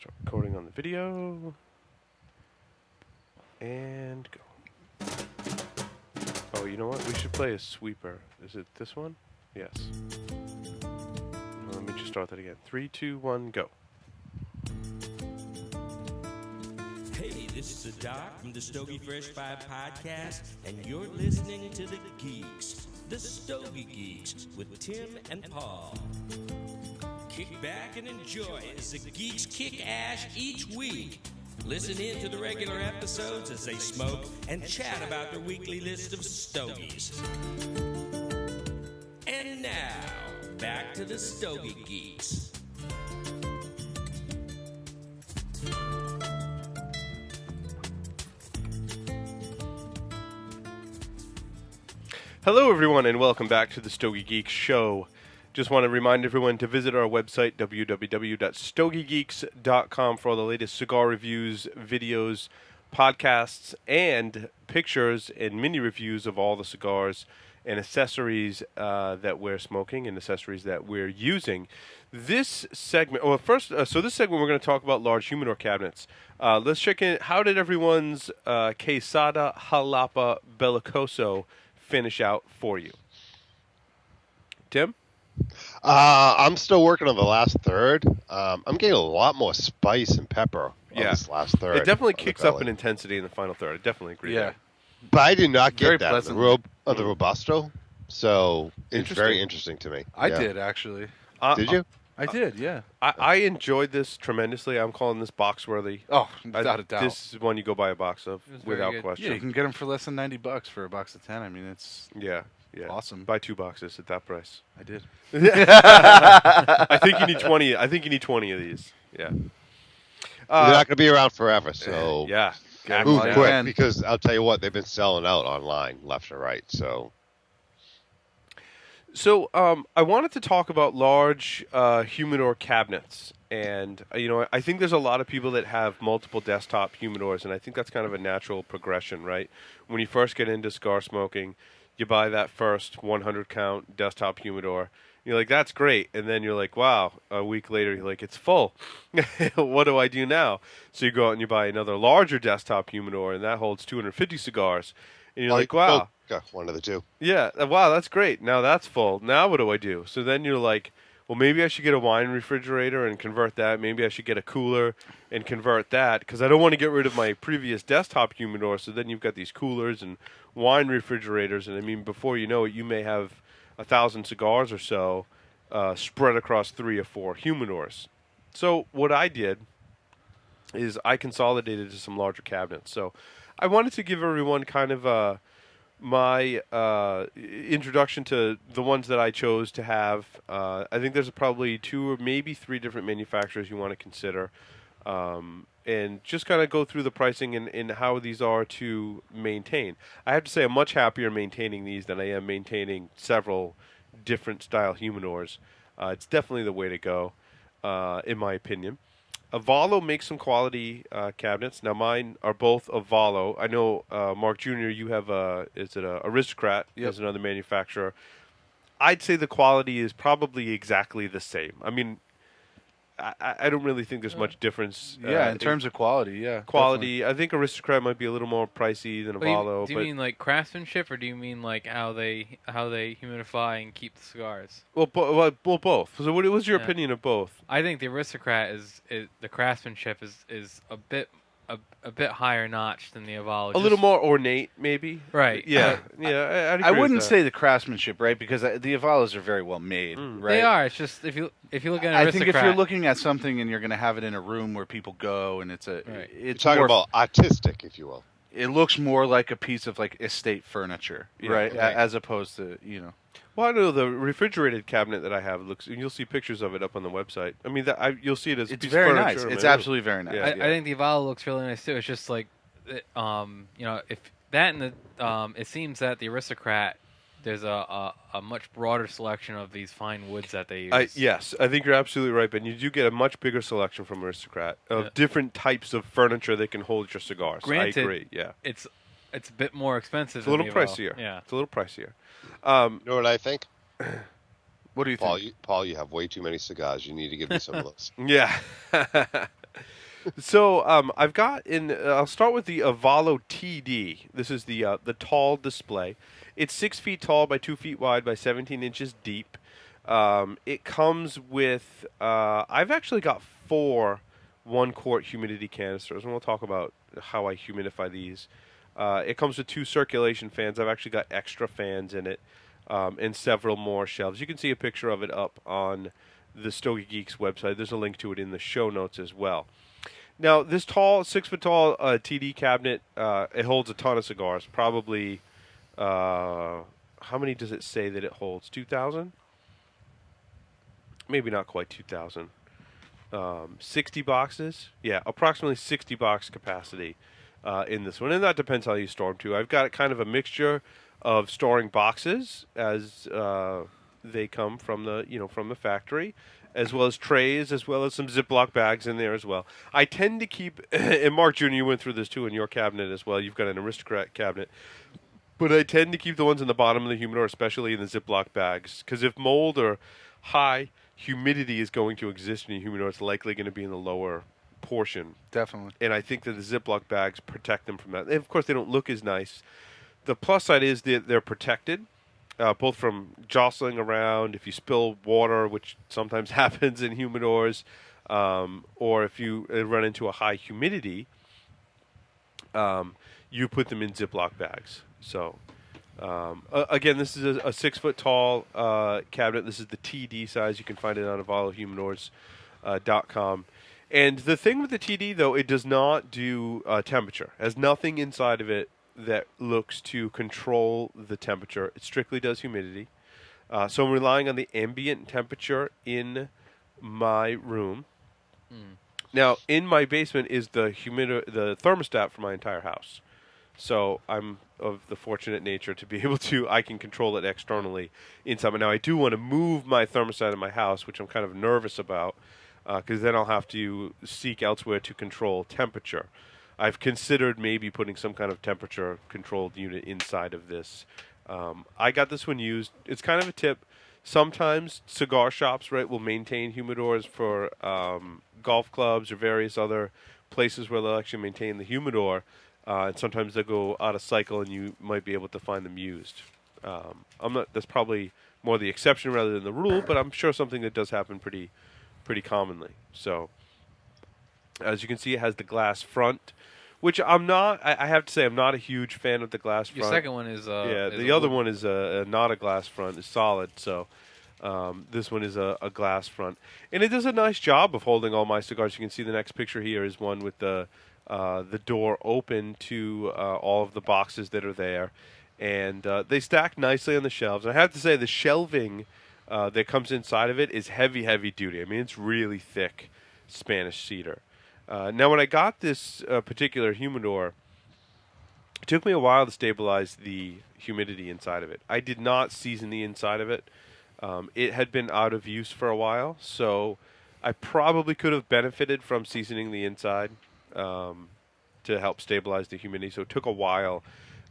Start recording on the video. And go. Oh, you know what? We should play a sweeper. Is it this one? Yes. Let me just start that again. 3, 2, 1, go. Hey, this is the Doc from the Stogie Fresh 5 podcast, and you're listening to the Geeks, the Stogie Geeks, with Tim and Paul. Kick back and enjoy as the Geeks kick ass each week. Listen in to the regular episodes as they smoke and chat about their weekly list of stogies. And now, back to the Stogie Geeks. Hello, everyone, and welcome back to the Stogie Geeks show. Just want to remind everyone to visit our website, www.stogiegeeks.com, for all the latest cigar reviews, videos, podcasts, and pictures and mini reviews of all the cigars and accessories that we're smoking and accessories that we're using. This segment, this segment we're going to talk about large humidor cabinets. Let's check in. How did everyone's Quesada Jalapa Bellicoso finish out for you? Tim? I'm still working on the last third. I'm getting a lot more spice and pepper on this last third. It definitely kicks up in intensity in the final third. I definitely agree. Yeah. But I did not get Very that pleasant. of the Robusto, so it's very interesting to me. I did, actually. Did you? I did, yeah. I enjoyed this tremendously. I'm calling this box worthy. Oh, without a doubt. This is one you go buy a box of without question. Yeah, you can get them for less than $90 for a box of 10. I mean, it's awesome. Buy 2 boxes at that price. I did. I think you need 20. I think you need 20 of these. Yeah. They're not going to be around forever, so yeah. move quick, because I'll tell you what, they've been selling out online left or right. So I wanted to talk about large humidor cabinets, and I think there's a lot of people that have multiple desktop humidors, and I think that's kind of a natural progression, right? When you first get into cigar smoking, you buy that first 100 count desktop humidor. You're like, that's great, and then you're like, wow. A week later, you're like, it's full. What do I do now? So you go out and you buy another larger desktop humidor, and that holds 250 cigars, and you're like, wow. One of the two. Yeah, wow, that's great. Now that's full. Now what do I do? So then you're like, well, maybe I should get a wine refrigerator and convert that. Maybe I should get a cooler and convert that, because I don't want to get rid of my previous desktop humidor. So then you've got these coolers and wine refrigerators, and I mean, before you know it, you may have 1,000 cigars or so spread across 3 or 4 humidors. So what I did is I consolidated to some larger cabinets. So I wanted to give everyone kind of my introduction to the ones that I chose to have. I think there's probably 2 or maybe 3 different manufacturers you want to consider, and just kind of go through the pricing and how these are to maintain. I have to say I'm much happier maintaining these than I am maintaining several different style humidors. It's definitely the way to go, in my opinion. Avalo makes some quality cabinets. Now, mine are both Avalo. I know, Mark Jr., you have Aristocrat as another manufacturer. I'd say the quality is probably exactly the same. I mean, I don't really think there's much difference. In terms of quality, yeah. Quality, definitely. I think Aristocrat might be a little more pricey than Avalo. Do you mean like craftsmanship, or do you mean like how they humidify and keep the cigars? Well, both. So what was your opinion of both? I think the Aristocrat is the craftsmanship is a bit higher notch than the Avalo. A little more ornate, maybe. Right. Yeah. I wouldn't say the craftsmanship, right? Because the Avalos are very well made, right? They are. It's just if you look at an I Aristocrat, think if you're looking at something and you're going to have it in a room where people go, and it's you're talking about artistic, if you will. It looks more like a piece of like estate furniture, right? As opposed to Well, I know the refrigerated cabinet that I have looks. You'll see pictures of it up on the website. I mean, you'll see it as it's a piece very of nice. furniture. It's absolutely very nice. I think the Avalo looks really nice too. It's just like, if that and the it seems that the Aristocrat, there's a much broader selection of these fine woods that they use. Yes, I think you're absolutely right, Ben. You do get a much bigger selection from Aristocrat of different types of furniture that can hold your cigars. Granted, I agree. Yeah, it's a bit more expensive. It's a little pricier. Yeah, it's a little pricier. You know what I think? What do you think? Paul, you have way too many cigars. You need to give me some of those. Yeah. So I've got in. I'll start with the Avalo TD. This is the tall display. It's 6 feet tall by 2 feet wide by 17 inches deep. It comes with. I've actually got 4 1-quart humidity canisters, and we'll talk about how I humidify these. It comes with 2 circulation fans. I've actually got extra fans in it, and several more shelves. You can see a picture of it up on the Stogie Geeks website. There's a link to it in the show notes as well. Now, this tall, 6 foot tall TD cabinet, it holds a ton of cigars. Probably, how many does it say that it holds? 2,000? Maybe not quite 2,000. 60 boxes? Yeah, approximately 60 box capacity in this one. And that depends how you store them, too. I've got kind of a mixture of storing boxes as they come from the factory, as well as trays, as well as some Ziploc bags in there as well. I tend to keep, and Mark Jr., you went through this too in your cabinet as well. You've got an Aristocrat cabinet. But I tend to keep the ones in the bottom of the humidor, especially in the Ziploc bags, because if mold or high humidity is going to exist in your humidor, it's likely going to be in the lower portion. Definitely. And I think that the Ziploc bags protect them from that. And of course, they don't look as nice. The plus side is that they're protected. Both from jostling around, if you spill water, which sometimes happens in humidors, or if you run into a high humidity, you put them in Ziploc bags. So, again, this is a 6 foot tall cabinet. This is the TD size. You can find it on avalohumidors.com. And the thing with the TD, though, it does not do temperature. It has nothing inside of it that looks to control the temperature. It strictly does humidity. So I'm relying on the ambient temperature in my room. Now, in my basement is the thermostat for my entire house. So I'm of the fortunate nature to be able to, I can control it externally inside. But now I do want to move my thermostat in my house, which I'm kind of nervous about, because then I'll have to seek elsewhere to control temperature. I've considered maybe putting some kind of temperature-controlled unit inside of this. I got this one used. It's kind of a tip. Sometimes cigar shops, right, will maintain humidors for golf clubs or various other places where they'll actually maintain the humidor. And sometimes they'll go out of cycle, and you might be able to find them used. That's probably more the exception rather than the rule, but I'm sure something that does happen pretty commonly. So, as you can see, it has the glass front, which I'm not. I have to say, I'm not a huge fan of the glass front. Your second one is the other one is not a glass front. It's solid. So this one is a glass front, and it does a nice job of holding all my cigars. You can see the next picture here is one with the door open to all of the boxes that are there, and they stack nicely on the shelves. And I have to say, the shelving that comes inside of it is heavy duty. I mean, it's really thick Spanish cedar. Now, when I got this particular humidor, it took me a while to stabilize the humidity inside of it. I did not season the inside of it. It had been out of use for a while, so I probably could have benefited from seasoning the inside to help stabilize the humidity. So it took a while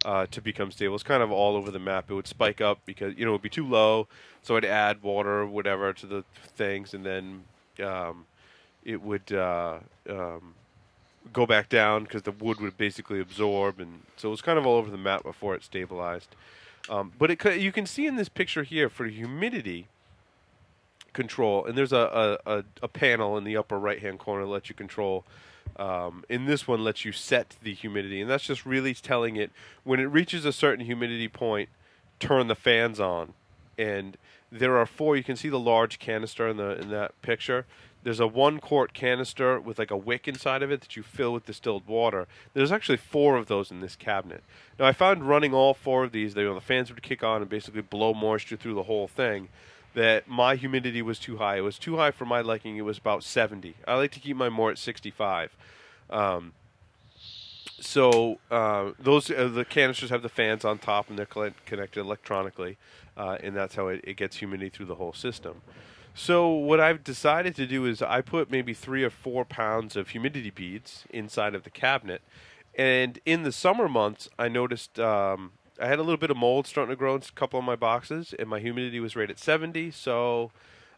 to become stable. It's kind of all over the map. It would spike up because, it would be too low, so I'd add water or whatever to the things, and then it would go back down because the wood would basically absorb, and so it was kind of all over the map before it stabilized. But you can see in this picture here for humidity control, and there's a panel in the upper right-hand corner that lets you control. In this one, lets you set the humidity, and that's just really telling it when it reaches a certain humidity point, turn the fans on. And there are 4. You can see the large canister in that picture. There's a 1-quart canister with like a wick inside of it that you fill with distilled water. There's actually 4 of those in this cabinet. Now, I found running all 4 of these, the fans would kick on and basically blow moisture through the whole thing, that my humidity was too high. It was too high for my liking. It was about 70. I like to keep mine more at 65. So those the canisters have the fans on top, and they're connected electronically, and that's how it gets humidity through the whole system. So what I've decided to do is I put maybe 3 or 4 pounds of humidity beads inside of the cabinet. And in the summer months, I noticed I had a little bit of mold starting to grow in a couple of my boxes, and my humidity was right at 70. So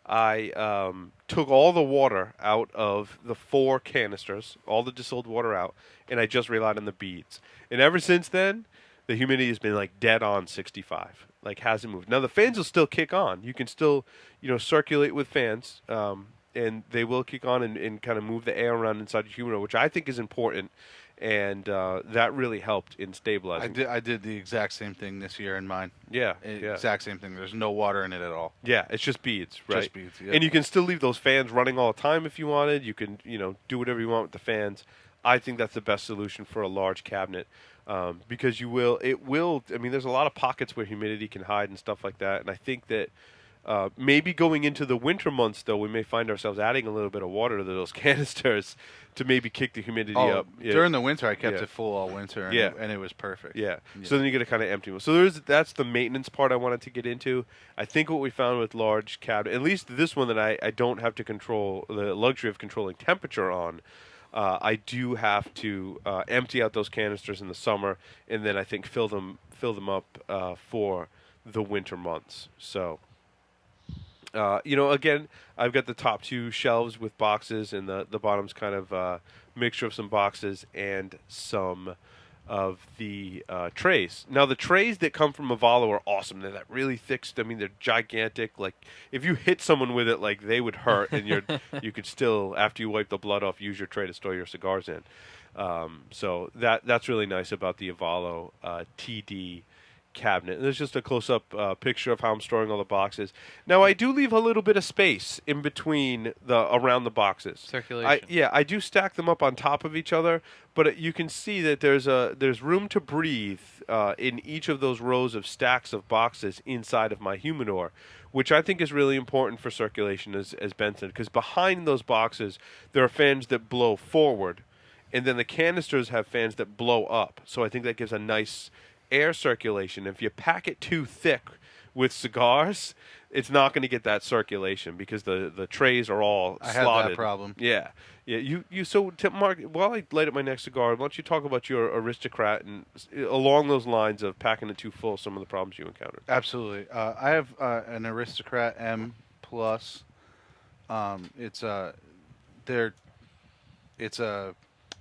I took all the water out of the 4 canisters, all the distilled water out, and I just relied on the beads. And ever since then, the humidity has been like dead on 65, like hasn't moved. Now the fans will still kick on. You can still, circulate with fans, and they will kick on and kind of move the air around inside your humidor, which I think is important. And that really helped in stabilizing. I did the exact same thing this year in mine. Yeah. Exact same thing. There's no water in it at all. Yeah, it's just beads, right? Just beads, yeah. And you can still leave those fans running all the time if you wanted. You can, do whatever you want with the fans. I think that's the best solution for a large cabinet, because there's a lot of pockets where humidity can hide and stuff like that. And I think that maybe going into the winter months, though, we may find ourselves adding a little bit of water to those canisters to maybe kick the humidity up. During the winter, I kept it full all winter, and it was perfect. Yeah. So then you get a kind of empty one. So that's the maintenance part I wanted to get into. I think what we found with large cabinet, at least this one that I don't have to control, the luxury of controlling temperature on, I do have to empty out those canisters in the summer, and then I think fill them up for the winter months. So. Again, I've got the top 2 shelves with boxes, and the bottom's kind of a mixture of some boxes and some of the trays. Now, the trays that come from Avalo are awesome. They're that really thick. They're gigantic. Like, if you hit someone with it, like, they would hurt, and you could still, after you wipe the blood off, use your tray to store your cigars in. So that's really nice about the Avalo TD cabinet. And there's just a close-up picture of how I'm storing all the boxes. Now, I do leave a little bit of space in between around the boxes. Circulation. I do stack them up on top of each other, but you can see that there's room to breathe in each of those rows of stacks of boxes inside of my humidor, which I think is really important for circulation, as Ben said, because behind those boxes there are fans that blow forward, and then the canisters have fans that blow up. So I think that gives a nice air circulation. If you pack it too thick with cigars, it's not going to get that circulation because the trays are all slotted. I had that problem. Yeah. So Mark, while I light up my next cigar, why don't you talk about your Aristocrat and along those lines of packing it too full, some of the problems you encountered? Absolutely. I have an Aristocrat M Plus. It's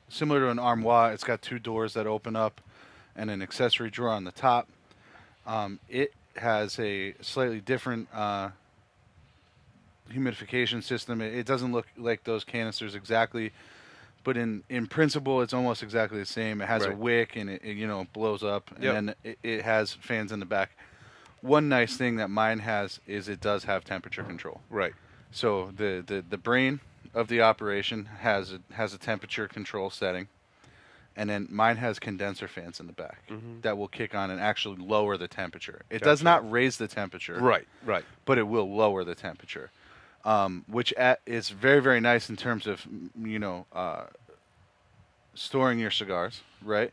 similar to an armoire. It's got 2 doors that open up and an accessory drawer on the top. It has a slightly different humidification system. It doesn't look like those canisters exactly, but in principle, it's almost exactly the same. It has a wick, and it blows up, and then it has fans in the back. One nice thing that mine has is it does have temperature control. Right. So the brain of the operation has a temperature control setting. And then mine has condenser fans in the back that will kick on and actually lower the temperature. It does not raise the temperature. Right. But it will lower the temperature, which is very, very nice in terms of, storing your cigars, right?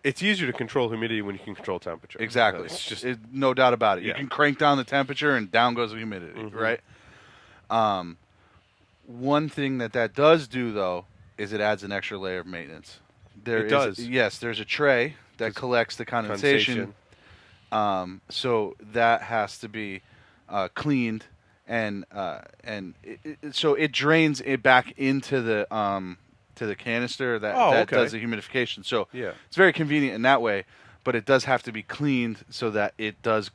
It's easier to control humidity when you can control temperature. Exactly. It's just no doubt about it. Yeah. You can crank down the temperature and down goes the humidity, right? One thing that does do, though, is it adds an extra layer of maintenance. Yes, there's a tray that collects the condensation. So that has to be cleaned, and so it drains it back into the canister that does the humidification. So it's very convenient in that way, but it does have to be cleaned so that it does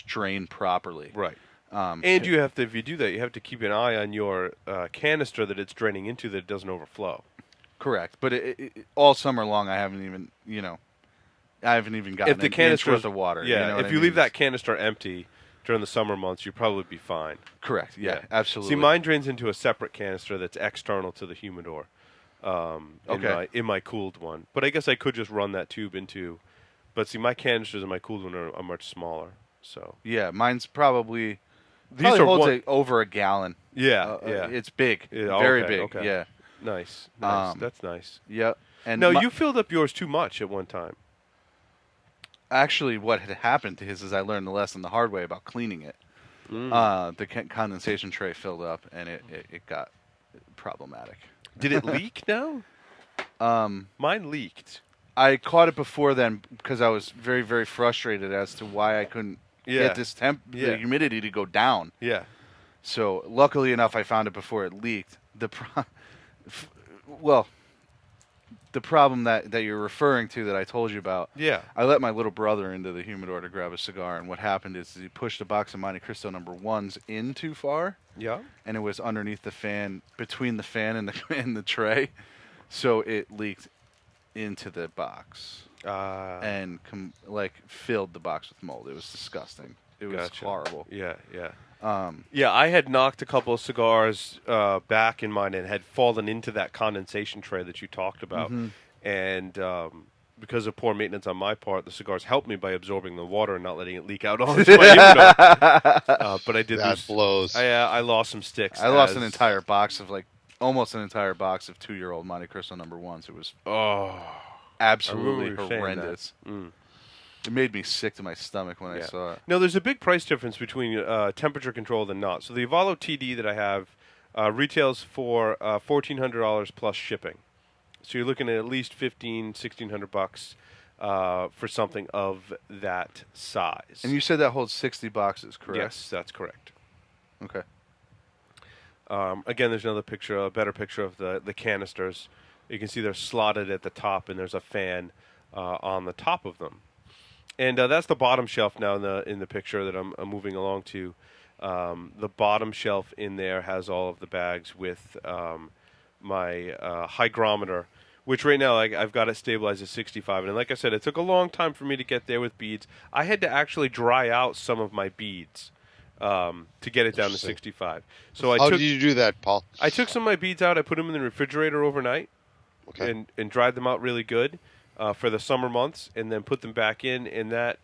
drain properly. Right. And you have to, if you do that, you have to keep an eye on your canister that it's draining into, that it doesn't overflow. Correct, but all summer long, I haven't even gotten if the canister worth of water. Yeah, if you leave that canister empty during the summer months, you'd probably be fine. Correct. Yeah, absolutely. See, mine drains into a separate canister that's external to the humidor. In my cooled one, but I guess I could just run that tube into. But see, my canisters in my cooled one are much smaller. So yeah, mine's probably holds over a gallon. Yeah, it's big, yeah, very big. Okay. Yeah. Nice. That's nice. Yep. And no, you filled up yours too much at one time. Actually, what had happened to his is I learned the lesson the hard way about cleaning it. The condensation tray filled up, and it got problematic. Did it leak now? Mine leaked. I caught it before then because I was very, very frustrated as to why I couldn't get this the humidity to go down. Yeah. So luckily enough, I found it before it leaked. The problem that you're referring to that I told you about. Yeah. I let my little brother into the humidor to grab a cigar, and what happened is he pushed a box of Monte Cristo #1s in too far. Yeah. And it was underneath the fan, between the fan and the and the tray, so it leaked into the box and filled the box with mold. It was disgusting. It was horrible. Yeah, yeah. Yeah, I had knocked a couple of cigars back in mine and had fallen into that condensation tray that you talked about. And because of poor maintenance on my part, the cigars helped me by absorbing the water and not letting it leak out onto my humidor. But I did that blows. I lost some sticks. I lost an entire box of almost an entire box of 2-year-old Monte Cristo #1s. It was absolutely horrendous. It made me sick to my stomach when I saw it. No, there's a big price difference between temperature controlled and not. So the Avalo TD that I have retails for $1,400 plus shipping. So you're looking at least $1,600 for something of that size. And you said that holds 60 boxes, correct? Yes, that's correct. Okay. Again, there's another picture, a better picture of the canisters. You can see they're slotted at the top, and there's a fan on the top of them. And that's the bottom shelf now in the picture that I'm moving along to. The bottom shelf in there has all of the bags with my hygrometer, which right now I've got it stabilized at 65. And like I said, it took a long time for me to get there with beads. I had to actually dry out some of my beads to get it down to 65. So How did you do that, Paul? I took some of my beads out. I put them in the refrigerator overnight and dried them out really good for the summer months, and then put them back in, and that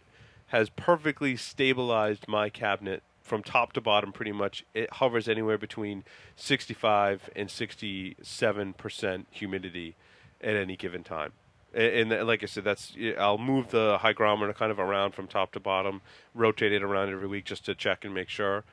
has perfectly stabilized my cabinet from top to bottom pretty much. It hovers anywhere between 65 and 67% humidity at any given time. And like I said, I'll move the hygrometer kind of around from top to bottom, rotate it around every week just to check and make sure.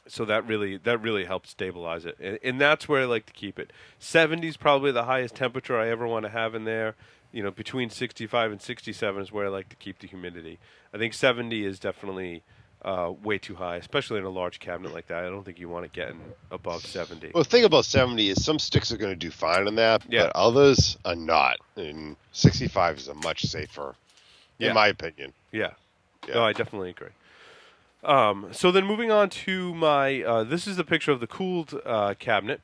So that really helps stabilize it, and that's where I like to keep it. 70 is probably the highest temperature I ever want to have in there. Between 65 and 67 is where I like to keep the humidity. I think 70 is definitely way too high, especially in a large cabinet like that. I don't think you want it getting above 70. Well, the thing about 70 is some sticks are going to do fine in that, but others are not. And 65 is a much safer, in my opinion. Yeah. No, I definitely agree. So then moving on to my, this is the picture of the cooled cabinet.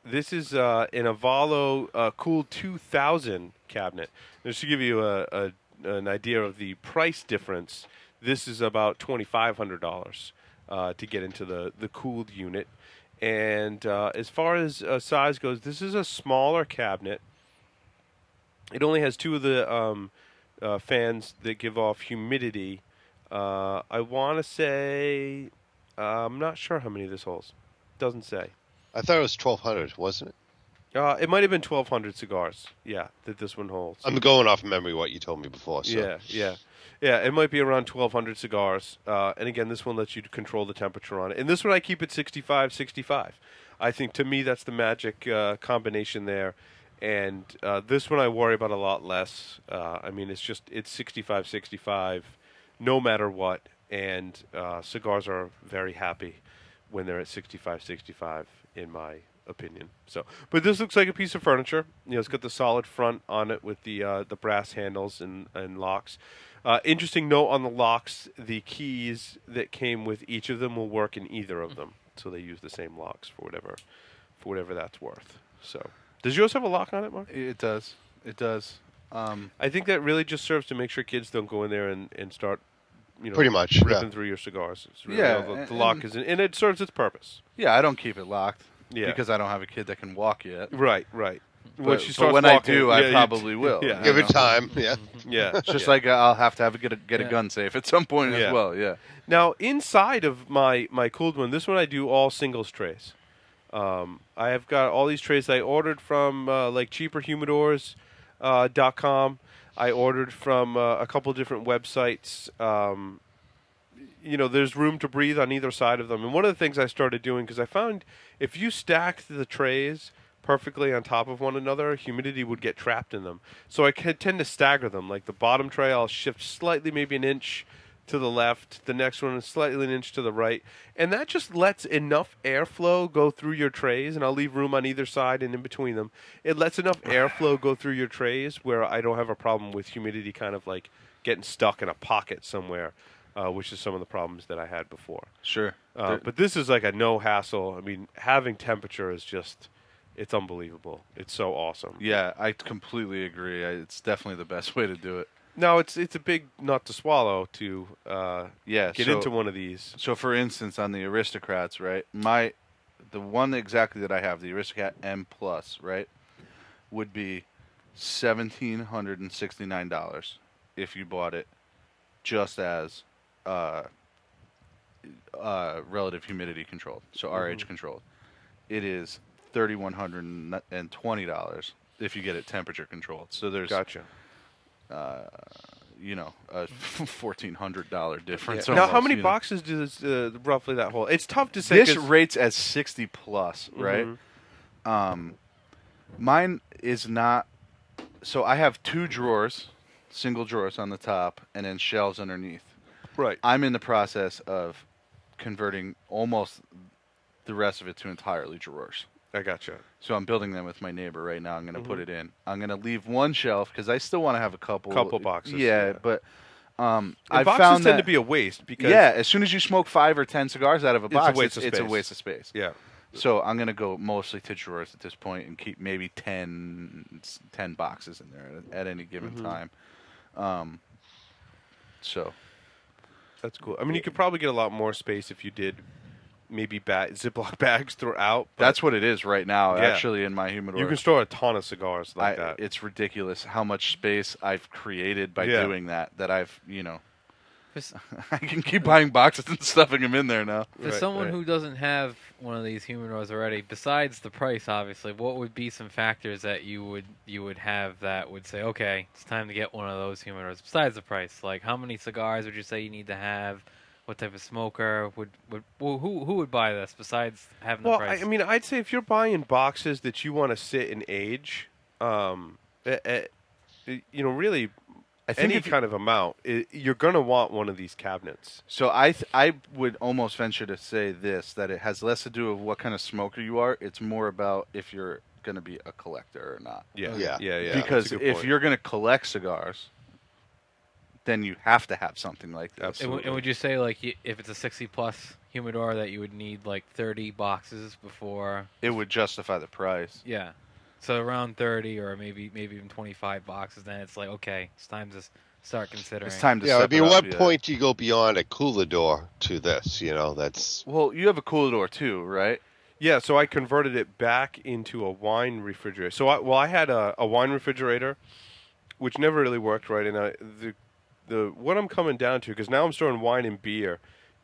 This is an Avalo Cooled 2000 cabinet. Just to give you an idea of the price difference, this is about $2,500 to get into the cooled unit. And as far as size goes, this is a smaller cabinet. It only has 2 of the fans that give off humidity. I want to say, I'm not sure how many this holds. Doesn't say. I thought it was 1,200, wasn't it? It might have been 1,200 cigars. Yeah, that this one holds. I'm going off memory what you told me before. So. Yeah. It might be around 1,200 cigars. And again, this one lets you control the temperature on it. And this one I keep at 65. I think to me that's the magic combination there. And this one I worry about a lot less. I mean, it's 65. No matter what, and cigars are very happy when they're at 65, in my opinion. So, but this looks like a piece of furniture. It's got the solid front on it with the brass handles and locks. Interesting note on the locks: the keys that came with each of them will work in either of them, so they use the same locks for whatever that's worth. So, does yours have a lock on it, Mark? It does. I think that really just serves to make sure kids don't go in there and start, pretty much ripping through your cigars. It's really, the lock is, and it serves its purpose. Yeah, I don't keep it locked. Yeah. Because I don't have a kid that can walk yet. Right. But walking, when I do, I probably will. Yeah. Give it time. Yeah. It's just like I'll have to get a gun safe at some point as well. Yeah. Now inside of my cooled one, this one I do all singles trays. I have got all these trays I ordered from cheaperhumidors.com. I ordered from a couple different websites. There's room to breathe on either side of them. And one of the things I started doing, because I found if you stacked the trays perfectly on top of one another, humidity would get trapped in them. So I tend to stagger them. Like the bottom tray, I'll shift slightly, maybe an inch to the left. The next one is slightly an inch to the right. And that just lets enough airflow go through your trays, and I'll leave room on either side and in between them. It lets enough airflow go through your trays where I don't have a problem with humidity kind of like getting stuck in a pocket somewhere, which is some of the problems that I had before. Sure. But this is like a no hassle. I mean, having temperature is just, it's unbelievable. It's so awesome. Yeah, I completely agree. It's definitely the best way to do it. No, it's a big nut to swallow to get into one of these. So, for instance, on the Aristocrats, right, the one exactly that I have, the Aristocrat M Plus, right, would be $1,769 if you bought it just as relative humidity controlled, so RH controlled. It is $3,120 if you get it temperature controlled. So there's gotcha. A $1,400 difference. Yeah. Now, how many boxes does roughly that hold? It's tough to say. This rates as 60 plus, right? Mine is not. So I have 2 drawers, single drawers on the top, and then shelves underneath. Right. I'm in the process of converting almost the rest of it to entirely drawers. I gotcha. So I'm building them with my neighbor right now. I'm going to put it in. I'm going to leave one shelf because I still want to have a couple boxes. Yeah, but I boxes found tend that, to be a waste because as soon as you smoke 5 or 10 cigars out of a box, it's a waste of space. Yeah. So I'm going to go mostly to drawers at this point and keep maybe 10 boxes in there at any given time. So that's cool. I mean, you could probably get a lot more space if you did maybe Ziploc bags throughout. That's what it is right now, actually, in my humidor. You can store a ton of cigars like that. It's ridiculous how much space I've created by doing that I've, I can keep buying boxes and stuffing them in there now. For someone who doesn't have one of these humidors already, besides the price, obviously, what would be some factors that you would have that would say, okay, it's time to get one of those humidors? Besides the price, like how many cigars would you say you need to have? What type of smoker who would buy this besides having the price? I mean, I'd say if you're buying boxes that you want to sit and age, really. I think any kind of amount, you're going to want one of these cabinets. So I would almost venture to say that it has less to do with what kind of smoker you are. It's more about if you're going to be a collector or not. Yeah. Because if you're going to collect cigars, then you have to have something like this. Absolutely. And would you say, like, if it's a 60-plus humidor, that you would need, like, 30 boxes before? It would justify the price. Yeah. So around 30 or maybe even 25 boxes, then it's like, okay, it's time to start considering. It's time to I mean, what point do you go beyond a cooler door to this? That's... Well, you have a cooler door too, right? Yeah, so I converted it back into a wine refrigerator. So I had a wine refrigerator, which never really worked right, and what I'm coming down to, because now I'm storing wine and beer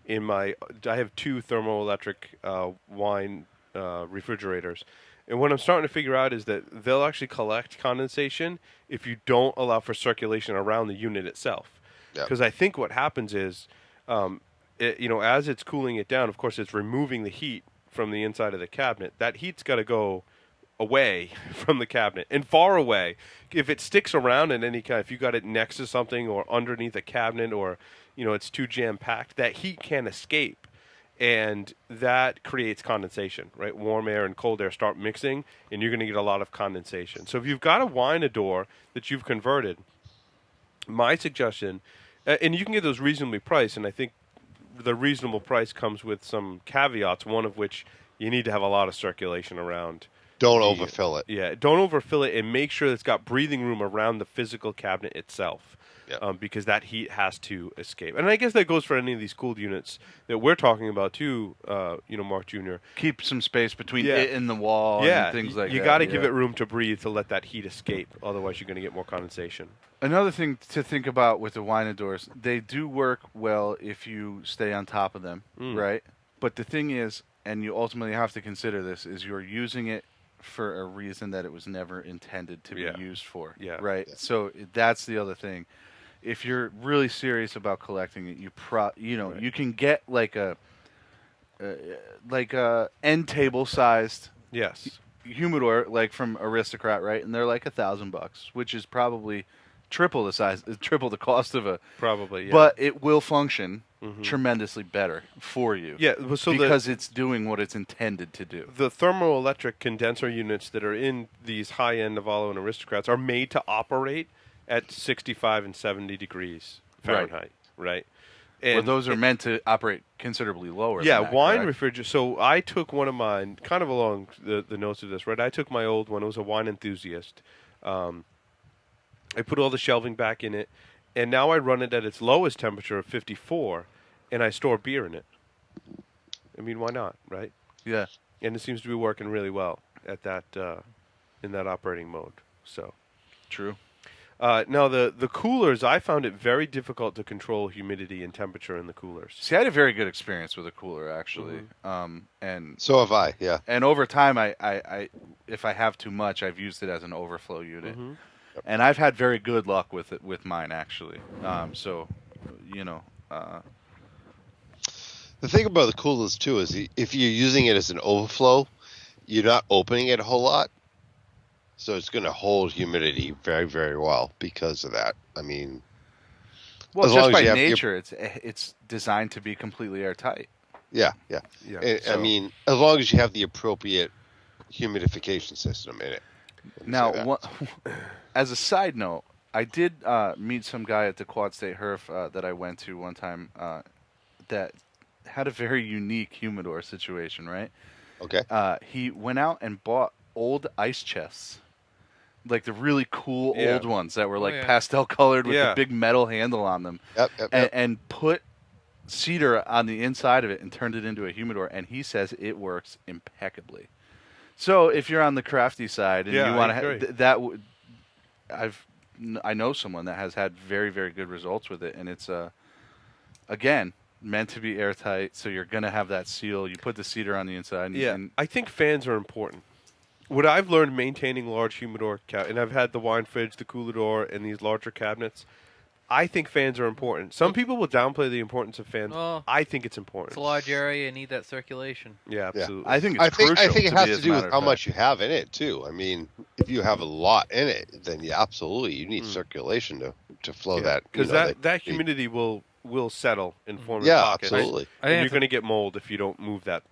in I have 2 thermoelectric wine refrigerators. And what I'm starting to figure out is that they'll actually collect condensation if you don't allow for circulation around the unit itself. Because I think what happens is, as it's cooling it down, of course, it's removing the heat from the inside of the cabinet. That heat's got to go away from the cabinet and far away. If it sticks around in any kind, if you got it next to something or underneath a cabinet or, it's too jam-packed, that heat can't escape. And that creates condensation, right? Warm air and cold air start mixing, and you're going to get a lot of condensation. So if you've got a winador that you've converted, my suggestion, and you can get those reasonably priced, and I think the reasonable price comes with some caveats, one of which you need to have a lot of circulation around. Don't overfill it. Yeah, don't overfill it, and make sure that it's got breathing room around the physical cabinet itself. Because that heat has to escape. And I guess that goes for any of these cooled units that we're talking about too, Mark Jr. Keep some space between it and the wall and things like that. You got to give it room to breathe to let that heat escape. Otherwise, you're going to get more condensation. Another thing to think about with the winadors, they do work well if you stay on top of them, right? But the thing is, and you ultimately have to consider this, is you're using it for a reason that it was never intended to be used for, right? Yeah. So that's the other thing. If you're really serious about collecting it, you can get like a end table sized humidor, like from Aristocrat, right? And they're like $1,000, which is probably triple the cost of a. Probably, yeah. But it will function tremendously better for you. Yeah, so because it's doing what it's intended to do. The thermoelectric condenser units that are in these high-end Avalo and Aristocrats are made to operate at 65 and 70 degrees Fahrenheit, right? And well, those are meant to operate considerably lower. Yeah, than that, wine refrigerator. So I took one of mine, kind of along the notes of this, right? I took my old one. It was a Wine Enthusiast. I put all the shelving back in it, and now I run it at its lowest temperature of 54, and I store beer in it. I mean, why not, right? Yeah. And it seems to be working really well at that in that operating mode. So true. Now, the coolers, I found it very difficult to control humidity and temperature in the coolers. See, I had a very good experience with a cooler, actually. And so have I, yeah. And over time, I if I have too much, I've used it as an overflow unit. Yep. And I've had very good luck with it, with mine, actually. So, you know. The thing about the coolers, too, is if you're using it as an overflow, you're not opening it a whole lot. So it's going to hold humidity very, very well because of that. I mean, well, just by nature, it's designed to be completely airtight. Yeah. I mean, as long as you have the appropriate humidification system in it. Now, as a side note, I did meet some guy at the Quad State Herf that I went to one time that had a very unique humidor situation, right? Okay. He went out and bought old ice chests. Like the really cool old ones that were like pastel colored with a big metal handle on them. Yep. And put cedar on the inside of it and turned it into a humidor. And he says it works impeccably. So if you're on the crafty side and you want to I know someone that has had very, very good results with it. And it's, again, meant to be airtight. So you're going to have that seal. You put the cedar on the inside. And I think fans are important. What I've learned maintaining large humidor and I've had the wine fridge, the cooler door, and these larger cabinets, I think fans are important. Some people will downplay the importance of fans. I think it's important. It's a large area. You need that circulation. Yeah, absolutely. I think it's crucial. I think it has to do with how much you have in it, too. I mean, if you have a lot in it, then absolutely, you need circulation to flow that. Because that humidity will settle and form in pockets. Yeah, absolutely. And you're going to get mold if you don't move that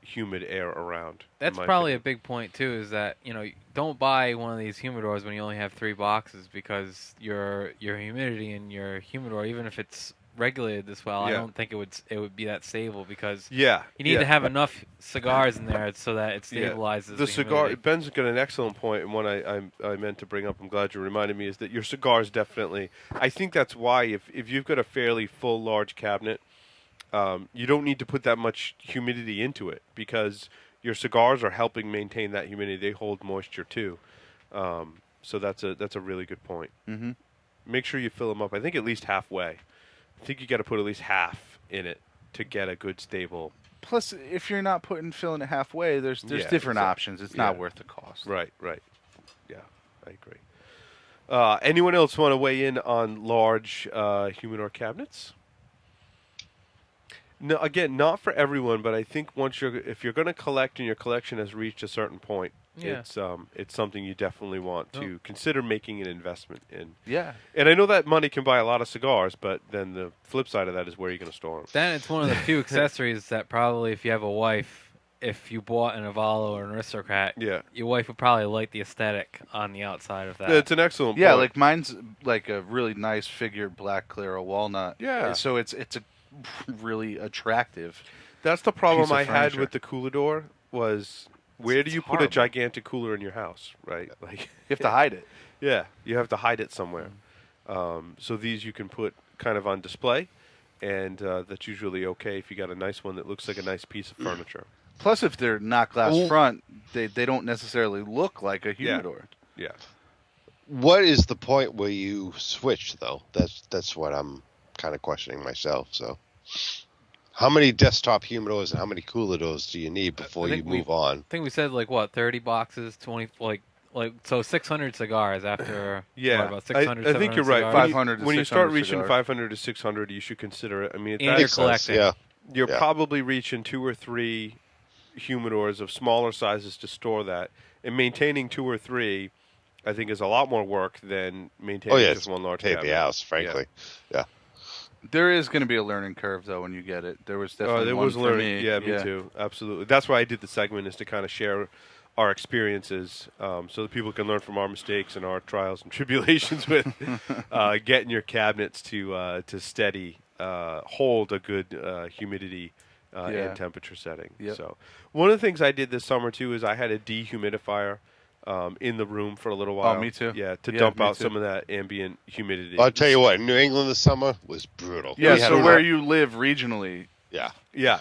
humid air around. That's probably a big point too, is that, you know, don't buy one of these humidors when you only have 3 boxes, because your humidity in your humidor, even if it's regulated this well, I don't think it would be that stable, because you need to have enough cigars in there so that it stabilizes the cigar. humidity. Ben's got an excellent point, and one I meant to bring up, I'm glad you reminded me, is that your cigars definitely, I think that's why if you've got a fairly full large cabinet, you don't need to put that much humidity into it, because your cigars are helping maintain that humidity. They hold moisture too. So that's a really good point. Mm-hmm. Make sure you fill them up. I think at least halfway. I think you got to put at least half in it to get a good stable. Plus, if you're not filling it halfway, there's different options. It's not worth the cost. Right. Yeah, I agree. Anyone else want to weigh in on large humidor cabinets? No, again, not for everyone, but I think if you're going to collect and your collection has reached a certain point, it's something you definitely want to consider making an investment in. Yeah. And I know that money can buy a lot of cigars, but then the flip side of that is where you're going to store them. Then it's one of the few accessories that probably, if you have a wife, if you bought an Avalo or an Aristocrat, your wife would probably like the aesthetic on the outside of that. Yeah, it's an excellent point. Yeah, like mine's like a really nice figured black Claro walnut. Yeah. So it's a really attractive. That's the problem I had with the cooler door was, where do you put a gigantic cooler in your house, right? Like you have to hide it. Yeah, you have to hide it somewhere. So these you can put kind of on display, and that's usually okay if you got a nice one that looks like a nice piece of furniture. Plus, if they're not glass front, they don't necessarily look like a humidor. Yeah. What is the point where you switch, though? That's what I'm kind of questioning myself. So, how many desktop humidors and how many cooler doors do you need before you move on? I think we said 30 boxes, 20 so 600 cigars after. About 600. I think you're right. 500. When you start reaching 500 to 600, you should consider it. I mean, you're collecting. You're probably reaching 2 or 3 humidors of smaller sizes to store that, and maintaining 2 or 3 I think is a lot more work than maintaining just one large cabinet. The house, frankly. Yeah. There is going to be a learning curve, though, when you get it. There was definitely one for me. Yeah, me too. Absolutely. That's why I did the segment, is to kind of share our experiences so that people can learn from our mistakes and our trials and tribulations with getting your cabinets to steady, hold a good humidity and temperature setting. Yep. So one of the things I did this summer, too, is I had a dehumidifier in the room for a little while. Oh, me too. Yeah, to dump out some of that ambient humidity. I'll tell you what, New England this summer was brutal. Yeah, so where you live regionally. Yeah,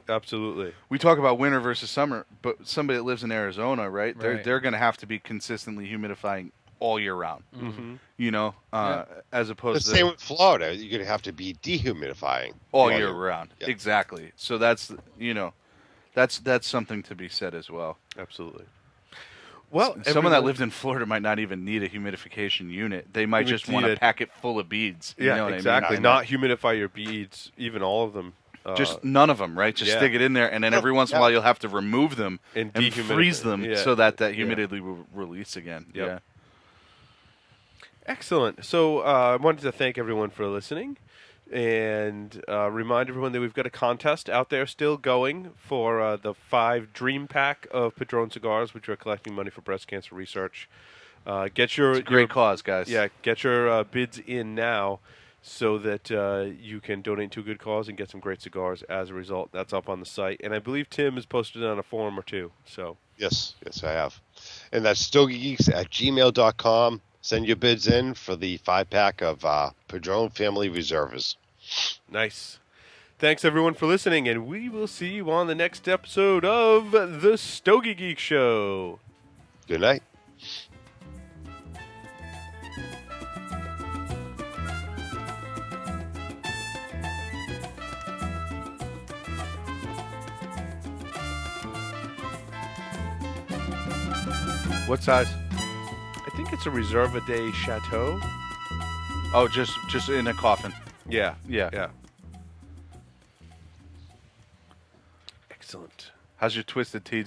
absolutely. We talk about winter versus summer, but somebody that lives in Arizona, right? They're going to have to be consistently humidifying all year round. Mm-hmm. You know, as opposed to... The same with Florida. You're going to have to be dehumidifying. All year round. Yep. Exactly. So that's, that's something to be said as well. Absolutely. Well, someone that lived in Florida might not even need a humidification unit. They might just want to pack it full of beads. You know what exactly. I mean? Not humidify your beads, even all of them. Just none of them, right? Just stick it in there, and then every once in a while you'll have to remove them and freeze them so that humidity will release again. Yep. Yeah. Excellent. So I wanted to thank everyone for listening. And remind everyone that we've got a contest out there still going for the 5 Dream Pack of Padron cigars, which are collecting money for breast cancer research. It's a great cause, guys. Yeah, get your bids in now so that you can donate to a good cause and get some great cigars as a result. That's up on the site. And I believe Tim has posted it on a forum or two. So Yes, I have. And that's stogiegeeks@gmail.com. Send your bids in for the 5-pack of Padron Family Reserves. Nice. Thanks, everyone, for listening, and we will see you on the next episode of the Stogie Geeks Show. Good night. What size? I think it's a Reserve a Day Chateau. Oh, just in a coffin. Yeah. Yeah. Excellent. How's your Twisted Tea